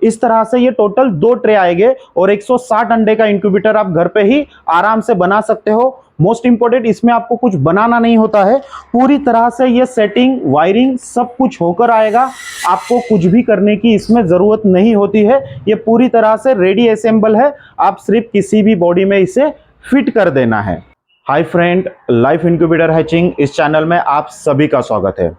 इस तरह से ये टोटल 2 ट्रे आएंगे और 160 अंडे का इंक्यूबेटर आप घर पे ही आराम से बना सकते हो। मोस्ट इंपोर्टेंट, इसमें आपको कुछ बनाना नहीं होता है, पूरी तरह से ये सेटिंग वायरिंग सब कुछ होकर आएगा। आपको कुछ भी करने की इसमें जरूरत नहीं होती है, ये पूरी तरह से रेडी असेंबल है, आप सिर्फ किसी भी बॉडी में इसे फिट कर देना है। Hi friend, life incubator hatching इस चैनल में आप सभी का स्वागत है।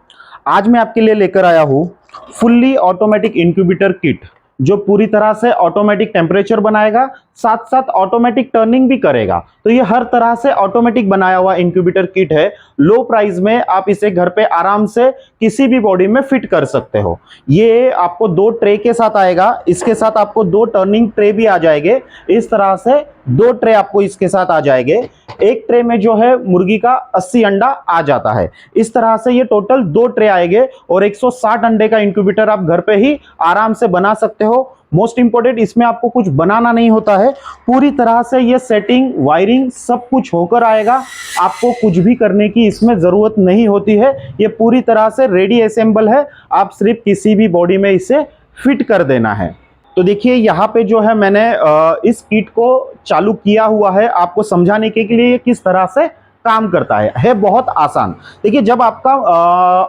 आज मैं आपके लिए लेकर आया हूं फुल्ली ऑटोमेटिक इंक्यूबेटर किट, जो पूरी तरह से ऑटोमेटिक टेम्परेचर बनाएगा, साथ साथ ऑटोमेटिक टर्निंग भी करेगा। तो ये हर तरह से ऑटोमेटिक बनाया हुआ इंक्यूबेटर किट है। लो प्राइस में आप इसे घर पे आराम से किसी भी बॉडी में फिट कर सकते हो। ये आपको 2 ट्रे के साथ आएगा, इसके साथ आपको 2 टर्निंग ट्रे भी आ जाएंगे। इस तरह से 2 ट्रे आपको इसके साथ आ जाएंगे। एक ट्रे में जो है मुर्गी का 80 अंडा आ जाता है। इस तरह से ये टोटल 2 ट्रे आएंगे और 160 अंडे का इंक्यूबेटर आप घर पे ही आराम से बना सकते हो। मोस्ट इंपोर्टेंट, इसमें आपको कुछ बनाना नहीं होता है, पूरी तरह से ये सेटिंग वायरिंग सब कुछ होकर आएगा। आपको कुछ भी करने की इसमें जरूरत नहीं होती है, ये पूरी तरह से रेडी असेंबल है, आप सिर्फ किसी भी बॉडी में इसे फिट कर देना है। तो देखिए यहाँ पे जो है मैंने इस किट को चालू किया हुआ है आपको समझाने के लिए किस तरह से काम करता है बहुत आसान। देखिए, जब आपका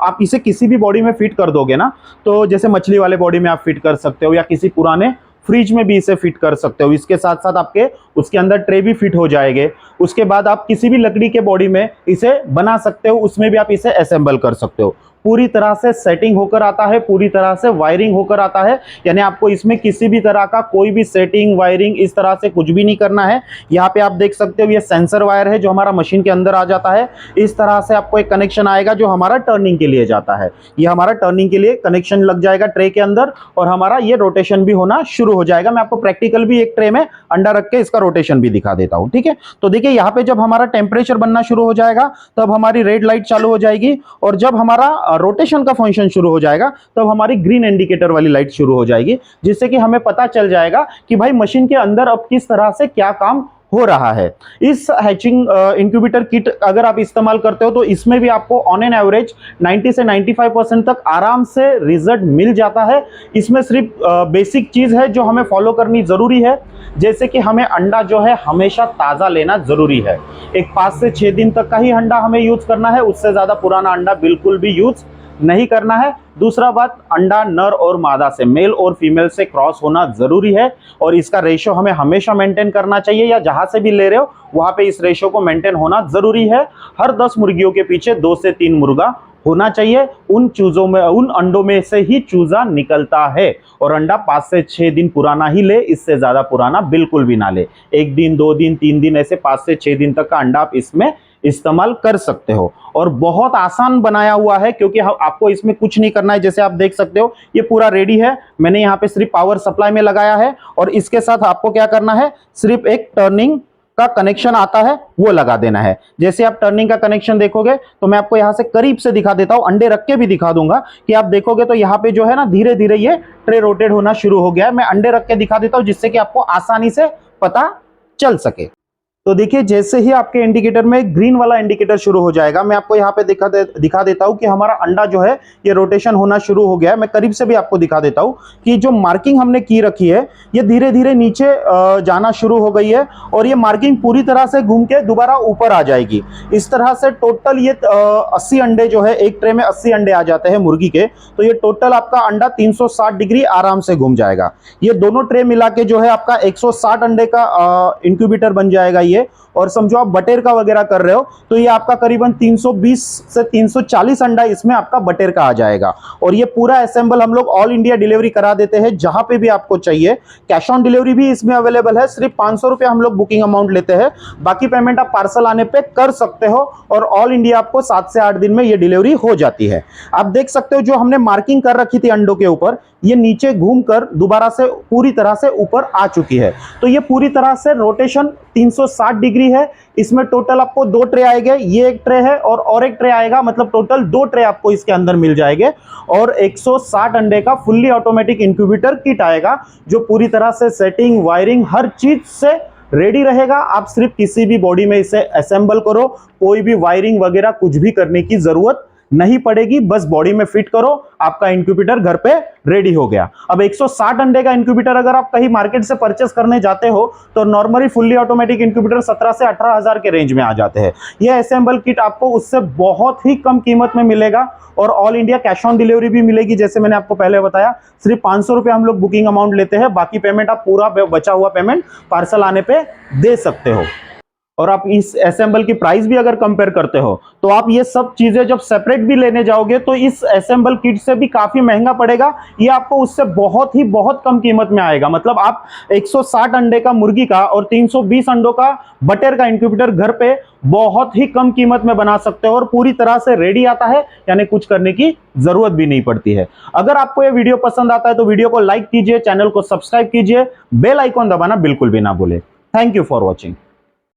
आप इसे किसी भी बॉडी में फिट कर दोगे ना, तो जैसे मछली वाले बॉडी में आप फिट कर सकते हो या किसी पुराने फ्रिज में भी इसे फिट कर सकते हो। इसके साथ साथ आपके उसके अंदर ट्रे भी फिट हो जाएंगे। उसके बाद आप किसी भी लकड़ी के बॉडी में इसे बना सकते हो, उसमें भी आप इसे असेंबल कर सकते हो। पूरी तरह से सेटिंग होकर आता है, पूरी तरह से वायरिंग होकर आता है, यानी आपको इसमें किसी भी तरह का कोई भी सेटिंग वायरिंग इस तरह से कुछ भी नहीं करना है। यहाँ पे आप देख सकते हो ये सेंसर वायर है जो हमारा मशीन के अंदर आ जाता है। इस तरह से आपको एक कनेक्शन आएगा जो हमारा टर्निंग के लिए जाता है। ये हमारा टर्निंग के लिए कनेक्शन लग जाएगा ट्रे के अंदर और हमारा ये रोटेशन भी होना शुरू हो जाएगा। मैं आपको प्रैक्टिकल भी एक ट्रे में अंडा रख के इसका रोटेशन भी दिखा देता हूँ, ठीक है। तो देखिए यहाँ पे जब हमारा टेम्परेचर बनना शुरू हो जाएगा तब हमारी रेड लाइट चालू हो जाएगी, और जब हमारा रोटेशन का फंक्शन शुरू हो जाएगा तब हमारी ग्रीन इंडिकेटर वाली लाइट शुरू हो जाएगी, जिससे कि हमें पता चल जाएगा कि भाई मशीन के अंदर अब किस तरह से क्या काम हो रहा है। इस हैचिंग इंक्यूबेटर किट अगर आप इस्तेमाल करते हो तो इसमें भी आपको ऑन एन एवरेज 90 से 95% तक आराम से रिजल्ट मिल जाता है। इसमें सिर्फ बेसिक चीज है जो हमें फॉलो करनी जरूरी है, जैसे कि हमें अंडा जो है हमेशा ताजा लेना जरूरी है। एक 5 से 6 दिन तक का ही अंडा हमें यूज करना है, उससे ज्यादा पुराना अंडा बिल्कुल भी यूज नहीं करना है। दूसरा बात, अंडा नर और मादा से, मेल और फीमेल से क्रॉस होना जरूरी है, और इसका रेशो हमें हमेशा मेंटेन करना चाहिए, या जहां से भी ले रहे हो वहां पे इस रेशो को मेंटेन होना जरूरी है। हर 10 मुर्गियों के पीछे 2 से 3 मुर्गा होना चाहिए। उन चूजों में, उन अंडों में से ही चूजा निकलता है, और अंडा 5 से 6 दिन पुराना ही ले, इससे ज्यादा पुराना बिल्कुल भी ना ले। 1 दिन 2 दिन 3 दिन ऐसे 5 से 6 दिन तक का अंडा आप इसमें इस्तेमाल कर सकते हो। और बहुत आसान बनाया हुआ है, क्योंकि आपको इसमें कुछ नहीं करना है। जैसे आप देख सकते हो ये पूरा रेडी है, मैंने यहाँ पे सिर्फ पावर सप्लाई में लगाया है, और इसके साथ आपको क्या करना है, सिर्फ एक टर्निंग का कनेक्शन आता है वो लगा देना है। जैसे आप टर्निंग का कनेक्शन देखोगे तो मैं आपको यहां से करीब से दिखा देता हूं, अंडे रख के भी दिखा दूंगा कि आप देखोगे तो यहाँ पे जो है ना धीरे धीरे ये ट्रे रोटेट होना शुरू हो गया है। मैं अंडे रख के दिखा देता हूं जिससे कि आपको आसानी से पता चल सके। तो देखिए, जैसे ही आपके इंडिकेटर में ग्रीन वाला इंडिकेटर शुरू हो जाएगा, मैं आपको यहाँ पे दिखा देता हूँ कि हमारा अंडा जो है ये रोटेशन होना शुरू हो गया है। मैं करीब से भी आपको दिखा देता हूँ कि जो मार्किंग हमने की रखी है ये धीरे धीरे नीचे जाना शुरू हो गई है, और ये मार्किंग पूरी तरह से घूम के दोबारा ऊपर आ जाएगी। इस तरह से टोटल ये 80 अंडे जो है, एक ट्रे में 80 अंडे आ जाते हैं मुर्गी के, तो ये टोटल आपका अंडा 360 डिग्री आराम से घूम जाएगा। ये दोनों ट्रे मिला के जो है आपका 160 अंडे का इंक्यूबेटर बन जाएगा ये। और समझो आप बटेर का वगैरह कर रहे हो तो ये आपका करीबन 320 से 340 अंडा इसमें आपका बटेर का आ जाएगा। और ये पूरा असेंबल हम लोग ऑल इंडिया डिलीवरी करा देते हैं, जहां पे भी आपको चाहिए। कैश ऑन डिलीवरी भी इसमें अवेलेबल है, सिर्फ 500 रुपये हम लोग बुकिंग अमाउंट लेते हैं, बाकी पेमेंट आप पार्सल आने पे कर सकते हो, और ऑल इंडिया आपको 7 से 8 दिन में ये डिलीवरी हो जाती है। आप देख सकते हो जो हमने मार्किंग कर रखी थी अंडों के ऊपर, ये नीचे घूमकर दोबारा से पूरी तरह से ऊपर आ चुकी है। तो ये पूरी तरह से रोटेशन 360 डिग्री है। इसमें टोटल आपको 2 ट्रे आएंगे, ये एक ट्रे है और एक ट्रे आएगा, मतलब टोटल 2 ट्रे आपको इसके अंदर मिल जाएंगे, और 160 अंडे का फुल्ली ऑटोमेटिक इंक्यूबेटर किट आएगा, जो पूरी तरह से सेटिंग वायरिंग हर चीज से रेडी रहेगा। आप सिर्फ किसी भी बॉडी में इसे असेंबल करो, कोई भी वायरिंग वगैरह कुछ भी करने की जरूरत नहीं पड़ेगी, बस बॉडी में फिट करो, आपका इंक्यूबेटर घर पे रेडी हो गया। अब 160 अंडे का इंक्यूबेटर अगर आप कहीं मार्केट से परचेस करने जाते हो तो नॉर्मली फुल्ली ऑटोमेटिक इंक्यूबेटर 17 से 18,000 के रेंज में आ जाते हैं। यह असेंबल किट आपको उससे बहुत ही कम कीमत में मिलेगा और all India cash on delivery भी मिलेगी। जैसे मैंने आपको पहले बताया, सिर्फ 500 रुपये हम लोग बुकिंग अमाउंट लेते हैं, बाकी पेमेंट आप पूरा बचा हुआ पेमेंट पार्सल आने पे दे सकते हो। और आप इस असेंबल की प्राइस भी अगर कंपेयर करते हो तो आप ये सब चीजें जब सेपरेट भी लेने जाओगे तो इस असेंबल किट से भी काफी महंगा पड़ेगा। ये आपको उससे बहुत कम कीमत में आएगा। मतलब आप 160 अंडे का मुर्गी का और 320 अंडों का बटर का इंक्यूबेटर घर पे बहुत ही कम कीमत में बना सकते हो और पूरी तरह से रेडी आता है, यानी कुछ करने की जरूरत भी नहीं पड़ती है। अगर आपको ये वीडियो पसंद आता है तो वीडियो को लाइक कीजिए, चैनल को सब्सक्राइब कीजिए, बेल आइकॉन दबाना बिल्कुल भी ना भूले। Thank you for watching.